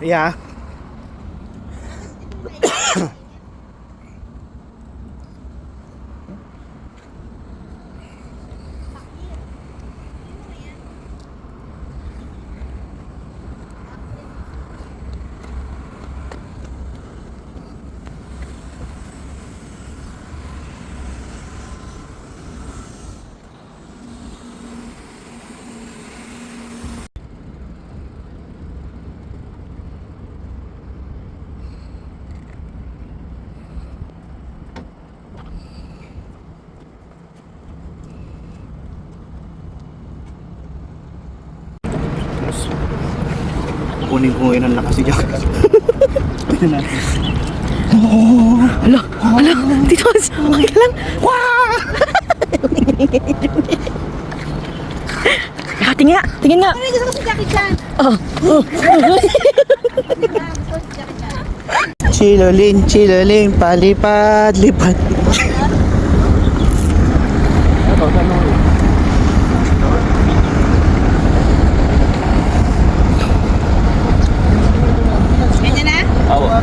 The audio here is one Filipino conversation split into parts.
Yeah. Kunin ko ngayon ang lakas si Jack. Tingnan natin. Hala, dito okay lang. Wow! Tingin nga. Ay, gusto ko si Jackie Chan. Chilolin, palipad, lipad. Ganyan na? Oo.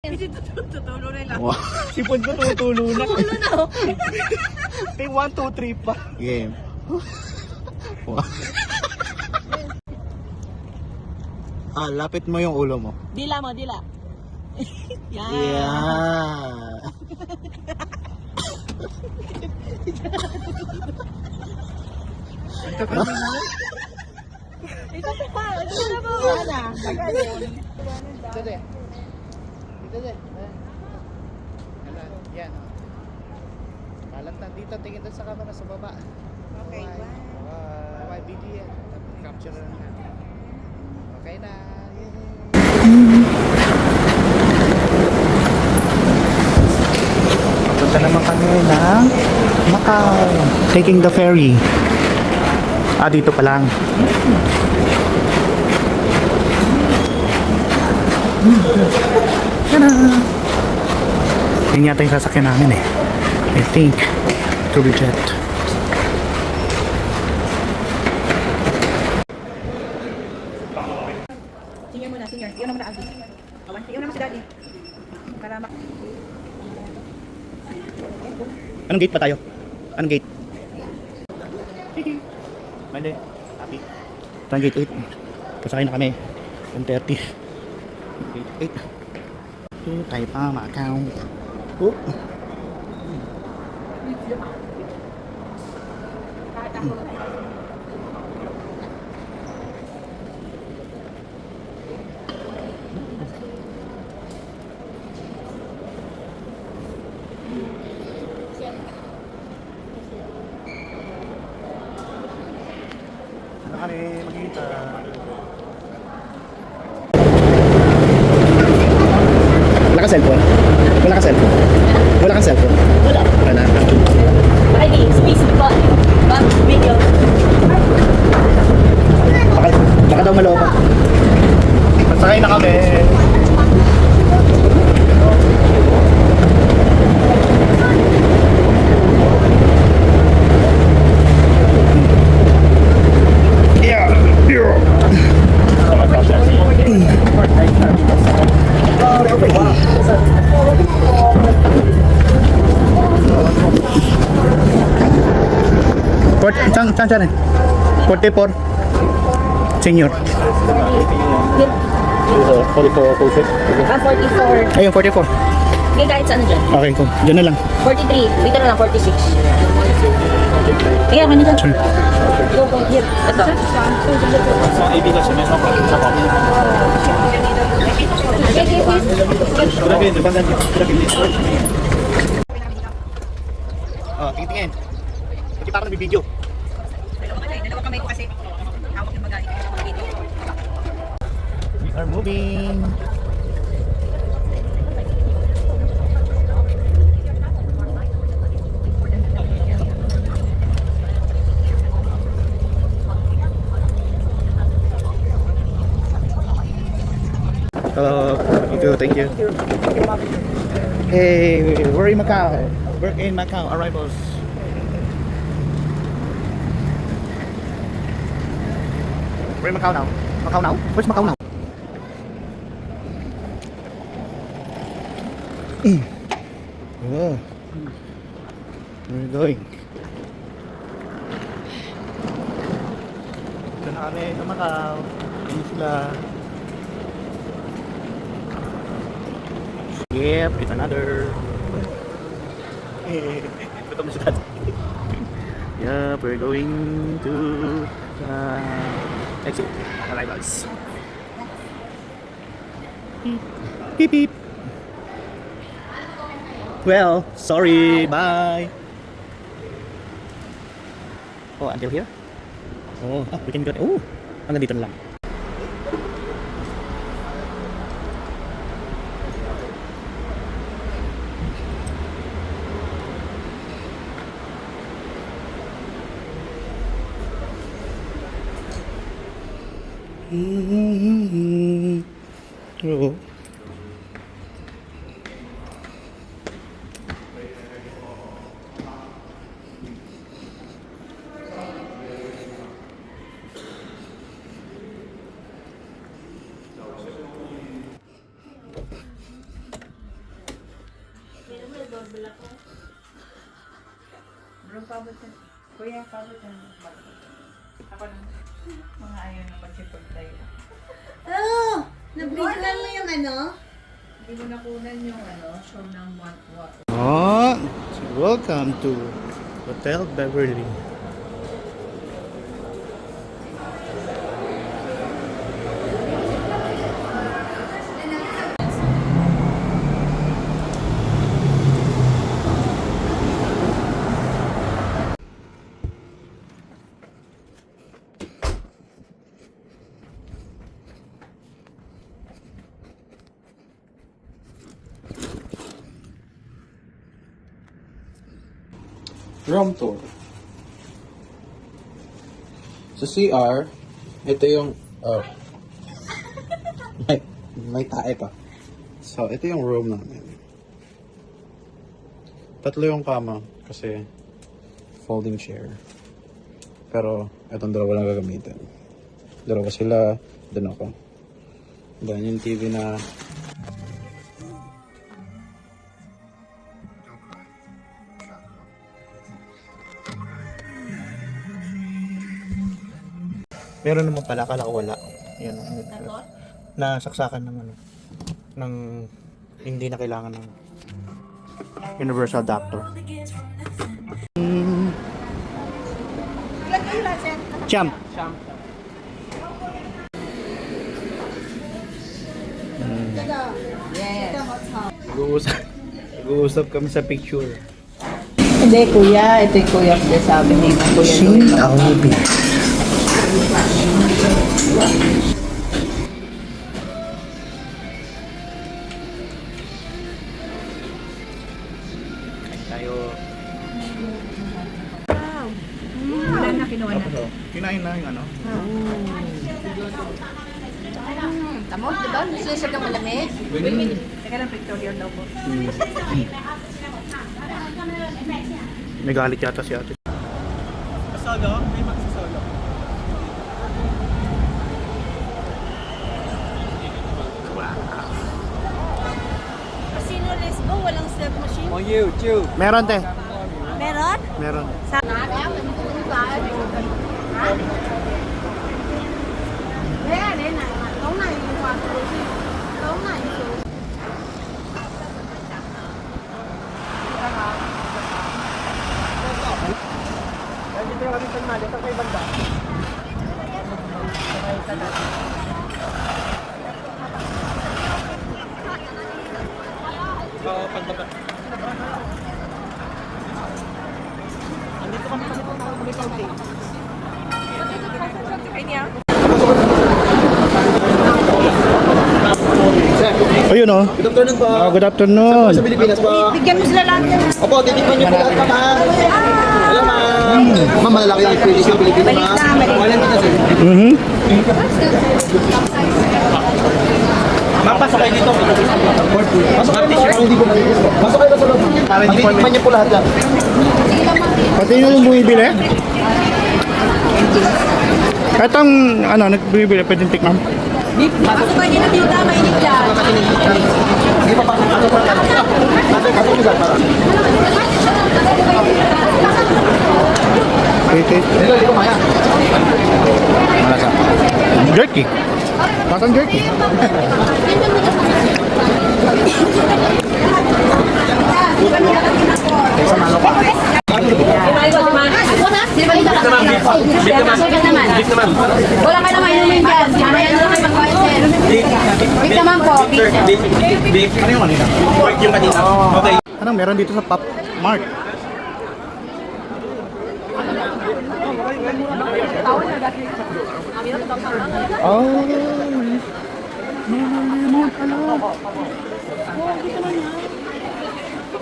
Tutulo na lang. Wow. Sipon ko tumutulo na. Tutulo na oh. May 1, 2, 3 pa. Game. Wow. Lapit mo yung ulo mo. Dila mo, dila. Yan. Yeah. Ito pa. Ito na ba? Wala. Dito din. Yan. Kalat na dito. Tingin doon sa camera sa baba. Okay, Bye. Video yan. Capture na natin. Okay na. Papunta naman kami ng Macau. Taking the ferry. Dito pa lang. Tada! Yan yata yung sasakyan namin eh. I think. Turbojet. Tingnan mo na, senior. Iyon naman na Aldi. Iyon naman si Daddy. Para Anong gate pa tayo? Anong gate? Mali. Happy. Ito ang gate 8. Pasakay na kami. 1:30. Gate 8. Ito tayo pa, Macau. Oh. Ano kami magkita? Wala ka cellphone? Wala ka cellphone? Wala ka cellphone? Wala. Wala na. ID, space, back, video. Baka daw maloko. Pasakay na kami. Saan? 44 senior. 44. Ayun, 44. May kahit saan dyan. Okay, cool. Diyan na lang. 43. Dito na lang, 46. Kaya kanina. Sure. Go, here. Ito. Okay, please. tingin. Pati pa ako nagbibideo. Dalawa kamay ko kasi. Hawak yung magaling. We are moving. Hello, thank you. Hey, we're in Macau. We're in Macau, arrivals. We're in Macau now. Macau now? Where's Macau now? Oh. Where are we going? Ito na kami sa Macau. Hindi sila. Yep, it's another. Ito mo si Dad. Yep, we're going to exit. Arrivals. Beep beep. Well, sorry. Bye. Oh, until here? Oh, we can go. Oh, hanggang dito na lang. Oo. Bro, pabot yan. Kuya, pabot yan. Ako na. Mga ayaw na magsipag tayo. Oh! Nabigyan mo yung ano? Hindi mo nakunan yung show ng what. Oh, welcome to Hotel Beverly. Room tour. Sa CR, ito yung may tae pa. So, ito yung room namin. Tatlo yung kama kasi folding chair. Pero itong dalawa lang gagamitin. Dalawa sila, dun ako. Then yung TV na Meron naman pala, akala ko wala. Yan. Nasaksakan ng ng hindi na kailangan ng universal adapter. Champ. Yes. Nag-uusap kami sa picture. Hindi, kuya. Ito yung kuya ko sabi ni kuya. Albi. Tayo. Wala na kinuha na. Kinain na yung ano. Tamo, diba? Nasusunod ang malamig? Teka lang, pictorial daw po. May galit yata si ate. Kasalo? May magsasalo. Casino Lesbo, walang slot machine. on YouTube. Meron te. Meron? Meron. Ayun oh. Good afternoon po. Good afternoon. Sa Pilipinas po. Bigyan mo sila lang. Opo, titikman niyo po lahat pa, ma'am. Hello, ma'am. Ma'am, malalaki yung pwede sa Pilipinas, ma'am. Walang kita, sir. Mhm. Ma'am, pasok kayo dito. Pasok kayo dito. Hindi ko malinis po. Pasok kayo sa loob. Titikman niyo po lahat yan. Pati yung bumibili? Kahit ang ano, nagbibili, pwedeng tikman. Pasok ka niya na dito, mainit dyan. Hindi pa pasok. Pasok pa. Pasok niyo, sir. Wait. Dito, maya. Malasa. Jerky. Masang jerky. Wala ka naman inumin dyan. Mamaya na lang kayo magkain, sir. Wait naman po. Ano yung kanina? Yung kanina. Okay. Anong meron dito sa Pop Mart? Oh,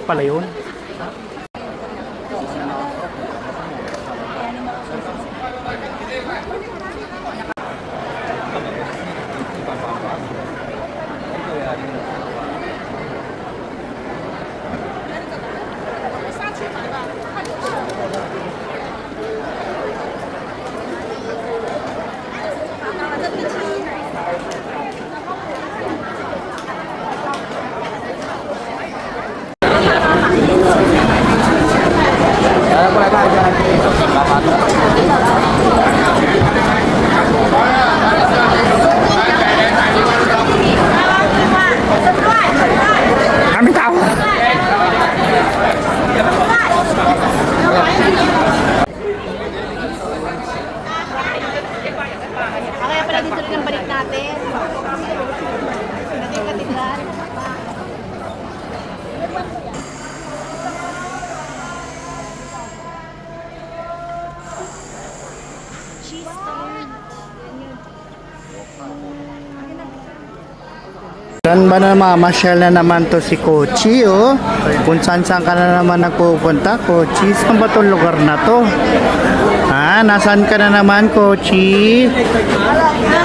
pala yun. Aming tao. Kaya pala dito rin ang balik natin. Natin katidran. Saan ba na mamasyal na naman to si Kochi, oh? Kung saan ka na naman nagpupunta, Kochi? Saan ba itong lugar na to? Ha? Nasaan ka na naman, Kochi?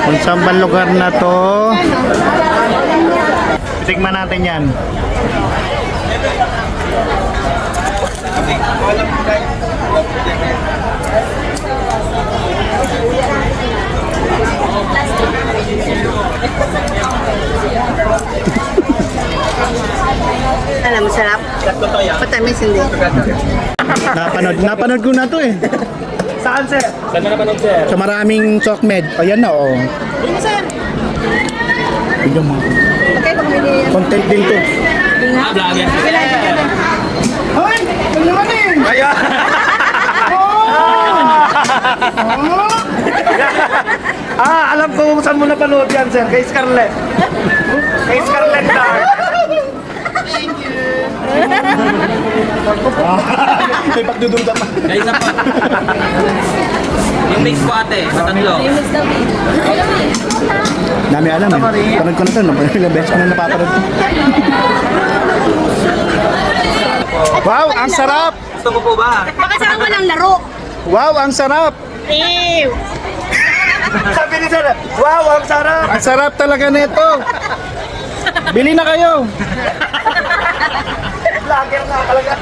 Kung saan ba lugar na to? Tignan natin yan. Alam mo, sarap. Patamis hindi. Napanood ko na to eh. Saan, sir? Saan na napanood, sir? Sa maraming Chokmed. Ayan na, oh. Bigyan mo. Content din to. Vlogger. Hoy! Ano naman eh? Ayan! Alam ko kung saan mo napanood yan, sir. Kay Scarlett. Kay Scarlett Dark. May pagdududa pa. Guys, apa? Yung mix ko ate, sa tatlo. Dami alam eh. Panood ko na to. Ilang beses ko na napapanood to. Wow! Ang sarap! Gusto mo po ba? Baka saan walang laro. Wow! Ang sarap! Ew! Sabi ni sir, wow, ang sarap! Ang sarap talaga nito! Bili na kayo! Vlogger nga talaga.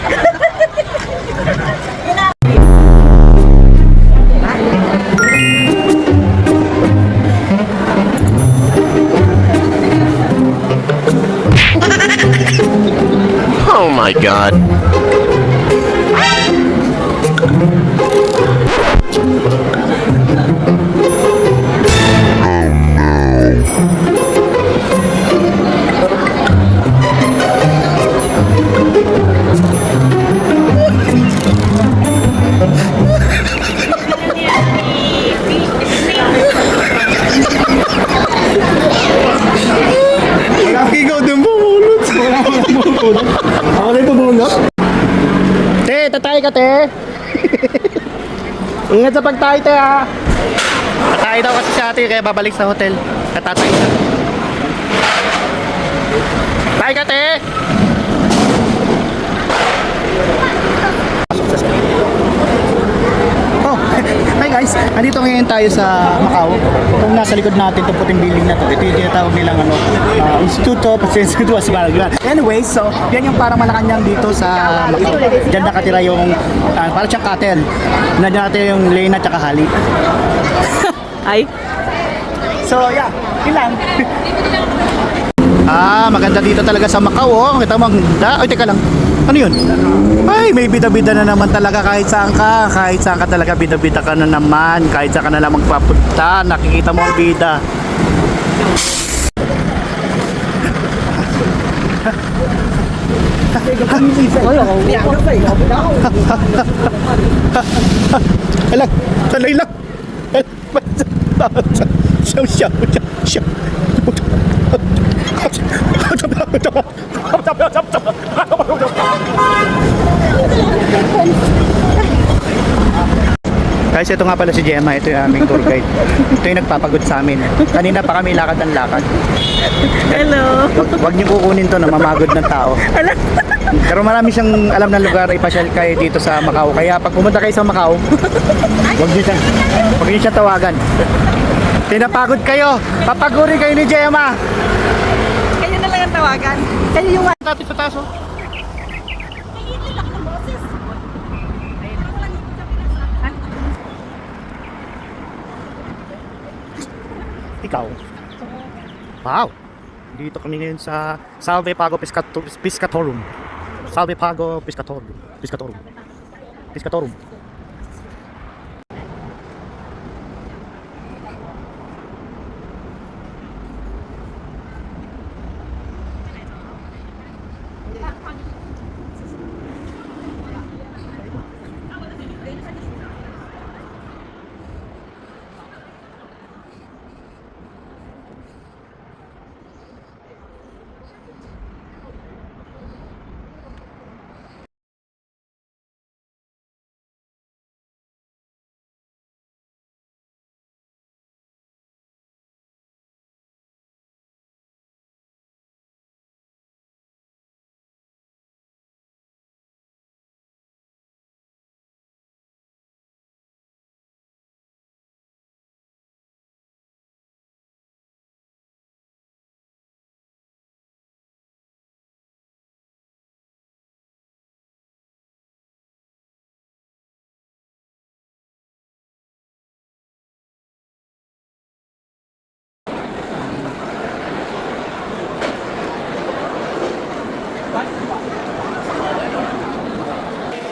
Oh my god. Ikaw din bumulot. Ako na ito bumulot. Te, tatay ka te. Ingat sa pagtay te ha. Tatay daw kasi si ate kaya babalik sa hotel. Katatay siya. Bye, Kate! Oh, hi guys! Andito ngayon tayo sa Macau. Kung nasa likod natin itong puting building na to, ito yung tinatawag nilang Instituto Instituto Asbaraglan. Anyway, so yan yung parang Malacanang dito sa Macau. Diyan nakatira yung parang siyang cattle. Nandiyan natin yung Lena at Hali. Ay. So yeah, yun lang. Maganda dito talaga sa Macau, oh. Kita mo, ang ganda. Ay, teka lang. Ano yun? Ay, may bida-bida na naman talaga kahit saan ka. Kahit saan ka talaga, bida-bida ka na naman. Kahit saan ka na lang magpapunta, nakikita mo ang bida. Alam, talay lang. Siyaw, siyaw, siyaw. Guys, ito nga pala si Gemma. Ito yung aming tour guide. Ito yung nagpapagod sa amin. Kanina pa kami lakad ng lakad. Hello. Huwag niyo kukunin to na mamagod ng tao. Pero marami siyang alam ng lugar. Ipasyal kayo dito sa Macau. Kaya pag pumunta kayo sa Macau, huwag niyo siya tawagan. Tinapagod kayo. Papagurin kayo ni Gemma. Kayo na lang ang tawagan. Kayo yung Tapos sa taso. Ikaw. Wow. Dito kami ngayon sa Salve Pago Piscatorum. Salve Pago Piscatorum. Piscatorum.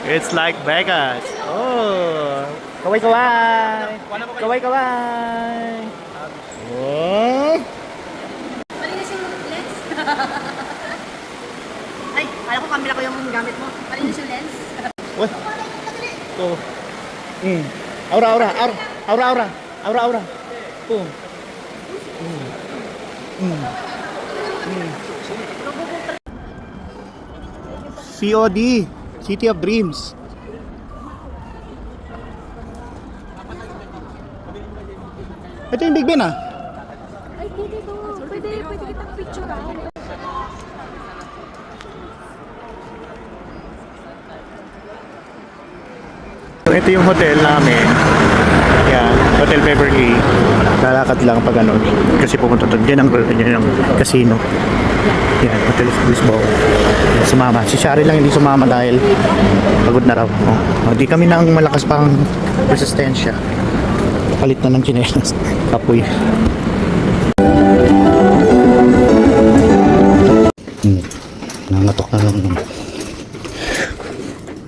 It's like Vegas. Oh, kaway-kaway. Kaway-kaway. Oh. Malinis yung lens? Ay, kala ko camera ko yung gamit mo. Malinis yung lens? What? Oh. Aura. Oh. COD. City of Dreams. Ito yung Big Ben ah. Ay, dito. Pwede kitang picture Ito yung hotel namin. Yan, Hotel Beverly. Lalakad lang pag ano, kasi pupunta doon. Yan ang casino. Yan, Hotel Lisboa. Yan, sumama. Si Shari lang hindi sumama dahil pagod na raw. Hindi kami nang malakas pang resistensya. Palit na ng chinelas. Kapoy. Nangatok na lang.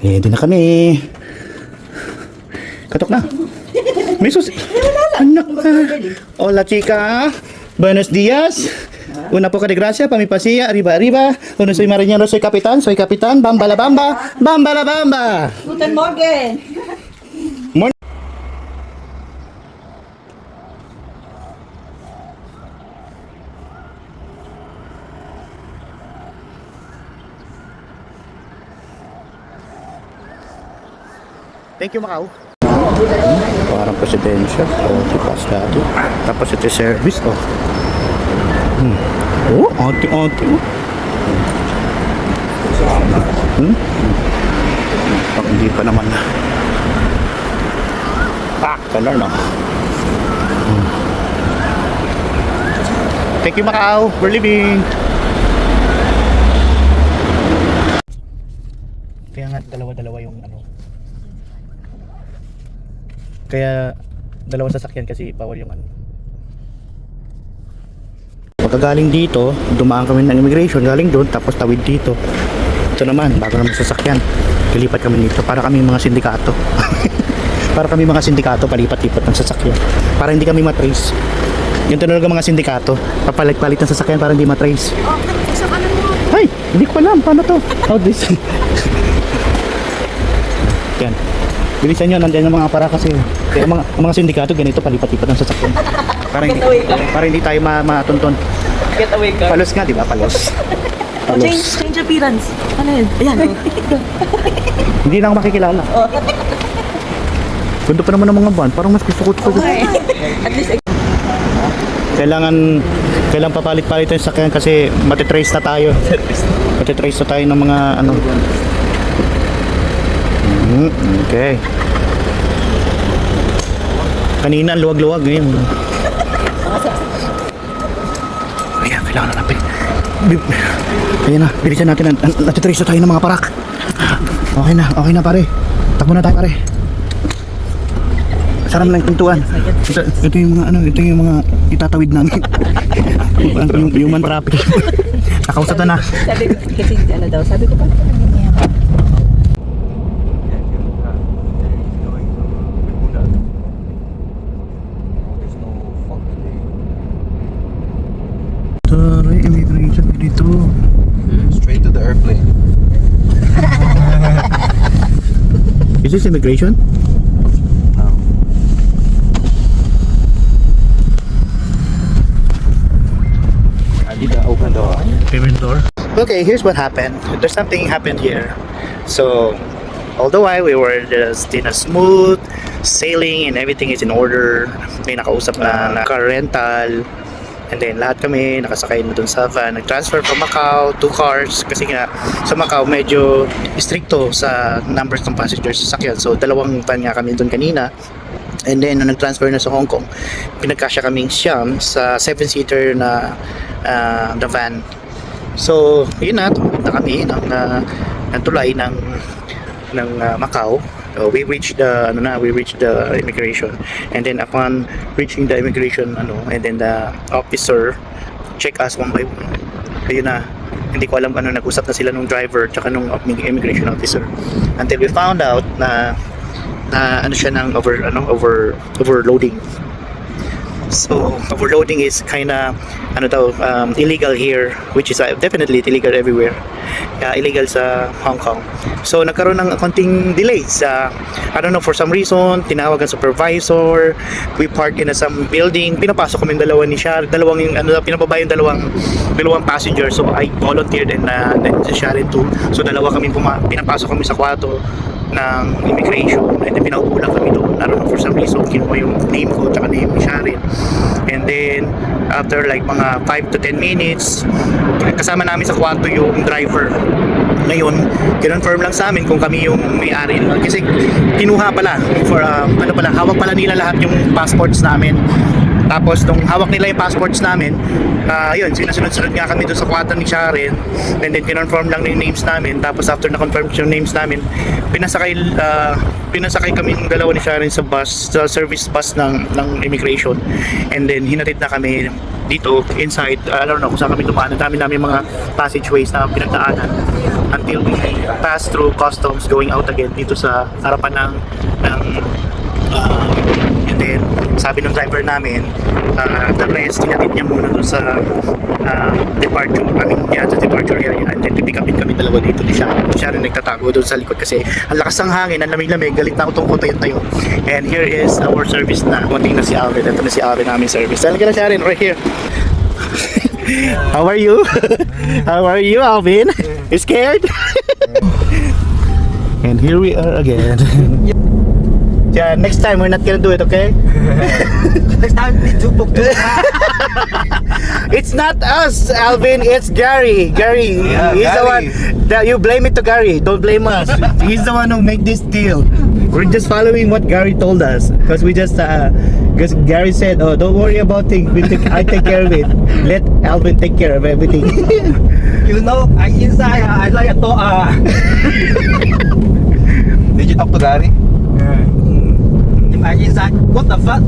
Di na kami. Katok na. May susi. Anak ka. Hola, chica. Buenos días. Una po ka de gracia, pamipasiya, arriba. Uno soy marinero, soy kapitan. Bamba la bamba. Guten Morgen. Thank you, Macau. Parang presidential. Tipas dati. Tapos ito service. Oh, auntie. Pag hindi pa naman. Color, no? Thank you, Macau. We're leaving. Kaya nga, dalawa-dalawa yung ano. Kaya, dalawang sasakyan kasi bawal yung ano. Pagkagaling dito, dumaan kami ng immigration, galing doon, tapos tawid dito. Ito naman, bago naman sasakyan. Lilipat kami dito para kami mga sindikato. Para kami mga sindikato, palipat-lipat ng sasakyan. Para hindi kami matrace. Yung talaga mga sindikato, papalit-palit ng sasakyan para hindi matrace. Ay, hindi ko alam, paano to? How this? Yan. Bilisan nyo, nandiyan yung mga para kasi. Kaya mga sindikato, ganito, palipat-lipat ng sasakyan. Para hindi tayo matunton. Get away ka. Palos nga, di ba? Palos. Change appearance. Ano yun? Ayan. Hindi na ako makikilala. Ganda pa naman ng mga van. Parang mas gusto ko ito. At least, Kailangan papalit-palit yung sakyan kasi matitrace na tayo. Matitrace na tayo ng mga ano. Okay. Kanina luwag-luwag ngayon. Ayan, kailangan na natin. Ayan na, bilisan natin. Natitrace na tayo ng mga parak. Okay na pare. Takbo na tayo pare. Sarap lang yung pintuan. Ito yung mga ano, ito yung mga itatawid namin. yung human traffic. Nakausap na. sabi ko, kasi ano daw, sabi ko pa. Taray, immigration dito. Straight to the airplane. Is this immigration? Open door. Payment door. Okay, here's what happened. There's something happened here. So, all the while we were just in a smooth sailing and everything is in order. May nakausap na car rental. And then lahat kami nakasakay na dun sa van. Nag-transfer from Macau, 2 cars. Kasi nga sa Macau medyo stricto sa numbers ng passengers sa sakyan. So, 2 van nga kami dun kanina. And then, nung nag-transfer na sa Hong Kong, pinagkasya kaming siyam sa 7-seater na van. So, yun na, tumunta kami ng tulay ng Macau. We reached the immigration. And then upon reaching the immigration, and then the officer check us one by one. Ayun na, hindi ko alam nag-usap na sila nung driver tsaka nung immigration officer. Until we found out na ano siya ng overloading. So overloading is kinda illegal here, which is definitely illegal everywhere. Illegal sa Hong Kong. So nagkaroon ng konting delays. I don't know, for some reason tinawag ang supervisor. We parked in some building. Pinapasok kami dalawa ni Sharon, pinababa yung dalawang passenger. So I volunteered and si Sharon too. So dalawa kami pinapasok kami sa kwarto ng immigration, and then pinaupo lang kami doon. I don't know, for some reason kinuha yung name ko tsaka name ni Sharon. And then after like mga 5 to 10 minutes, kasama namin sa kwarto yung driver. Ngayon, kinonfirm lang sa amin kung kami yung may-ari. Kasi kinuha pala hawak pala nila lahat yung passports namin. Tapos nung hawak nila yung passports namin, yun, sinasunod-sunod nga kami doon sa kwarto ni Sharon. And then kinonfirm lang yung names namin. Tapos after na-confirm yung names namin, pinasakay kami ng dalawa ni Sharon sa bus, sa service bus ng immigration. And then hinatid na kami dito inside. I don't know kung saan kami dumaan. Ang dami namin mga passageways na pinagdaanan until we pass through customs going out again dito sa harapan ng and then sabi ng driver namin, the rest hinatid niya muna doon sa departure area, and then pipick upin kami dalawa dito ni Sharon nagtatago doon sa likod kasi ang lakas ng hangin, ang lamig-lamig, galit na ako tungkol tayo. And here is our service na konting na si Alvin. Ito na si Alvin namin service. Talaga na Sharon, right here. How are you? How are you, Alvin? You scared? And here we are again. Yeah, next time we're not gonna do it, okay? Next time, need to book to. It's not us, Alvin. It's Gary. Gary, Yeah, he's the Gary. one. That you blame it to Gary. Don't blame us. He's the one who made this deal. We're just following what Gary told us because we just because Gary said, "Oh, don't worry about things. I take care of it. Let Alvin take care of everything." You know, I inside, I like a to. Did you talk to Gary? If I inside, what the fuck?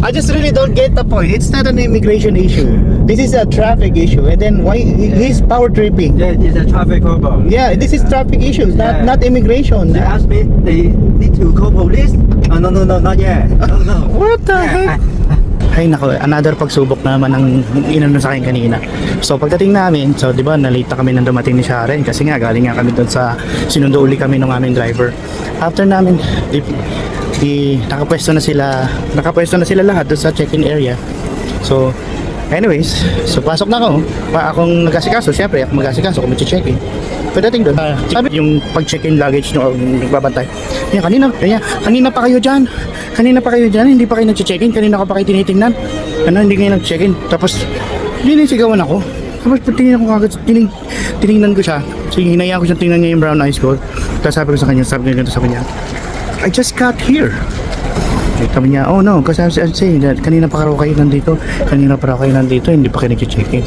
I just really don't get the point. It's not an immigration issue. This is a traffic issue. And then why he's power tripping? Yeah, it's a traffic problem. Yeah, this is traffic issues, Yeah. not immigration. They asked me, they need to call police. Oh, no, not yet. No. What the heck? Ay nako, another pagsubok naman ang inano sa akin kanina. So pagdating namin, so di ba nalita kami nang dumating ni Sharon kasi nga galing nga kami doon sa sinundo uli kami ng aming driver. After namin nakapwesto na sila lahat doon sa check-in area. So anyways, so pasok na ako. Akong nag-asikaso, syempre ako mag-asikaso kung mag-check-in. Pagdating doon, sabi yung pag-check-in luggage nyo, nagbabantay. Kanina pa kayo dyan. Hindi pa kayo nag-check-in. Kanina ko pa kayo tinitingnan. Hindi kayo nag-check-in. Tapos, linisigawan ako. Tapos, tinignan ko siya. Sige, hinayaan ko siya, tingnan niya yung brown eyes ko. Tapos sabi ko sa kanya, I just got here. Sabi niya, oh no, kasi I'm saying that kanina pa raw kayo nandito. Hindi pa kayo nag-check-in.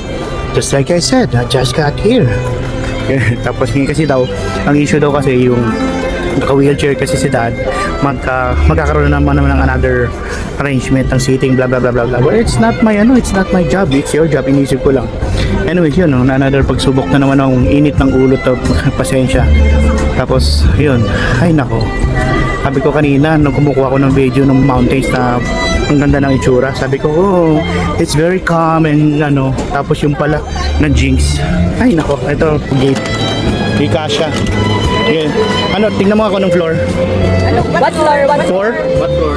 Just like I said, I just got here. Tapos ngayon kasi daw, ang issue daw kasi yung naka-wheelchair kasi si dad, magkakaroon naman ng another arrangement ng seating, blah blah blah blah blah. But it's not my job, it's your job, inisip ko lang. Anyways, yun, another pagsubok na naman ng init ng ulo to, pasensya. Tapos, yun, ay nako. Sabi ko kanina, nung kumukuha ko ng video ng mountains na ang ganda ng itsura, sabi ko, oh, it's very calm and tapos yung pala na jinx. Ay nako, ito gate. Di kasha. Yeah. Tingnan mo ako ng floor. What floor? Floor? What floor?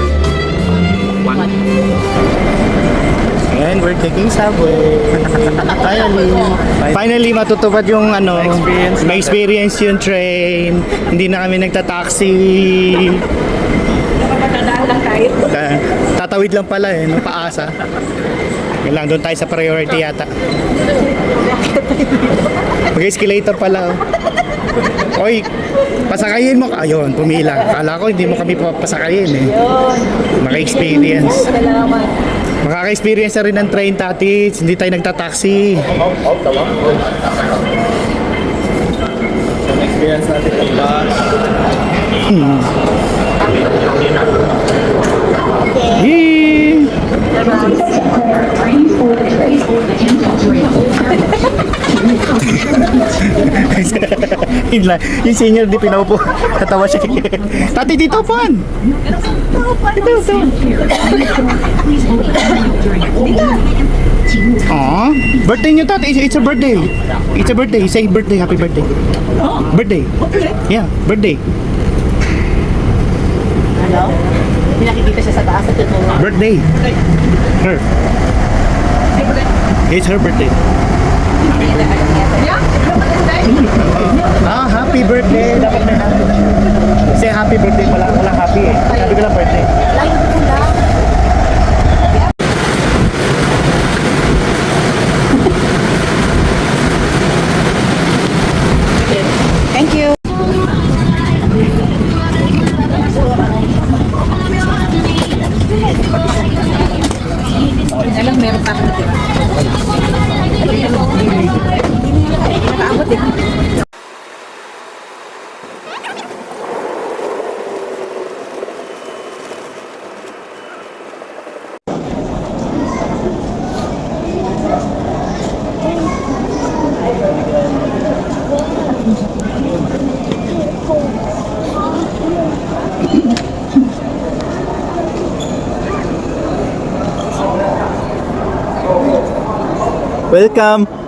And we're taking subway. Finally matutupad yung may experience yung train. Hindi na kami nagta-taxi. Nakapagdadaan lang kahit. Tatawid lang pala paasa. Yun lang, doon tayo sa priority yata. Mag-escalator pala. Oy, pasakayin mo. Ayun, pumila. Akala ko hindi mo kami papasakayin Maka-experience. Salamat. Makaka-experience na rin ng train, tatits. Hindi tayo nagta-taxi. Experience natin ang bus. Yee! Yung senior di pinaupo. Natawa siya. Tati, dito pan! Aww, birthday niyo tati. It's a birthday. It's a birthday. Say birthday, happy birthday. Birthday. Yeah, birthday. Pinakikita siya sa taas at tutulong. Birthday. Her. It's her birthday. Happy birthday. Dapat may happy. Say happy birthday pala. Walang happy Sabi ko lang birthday. Thank you. Alam, meron pa ako. Nakaabot Welcome.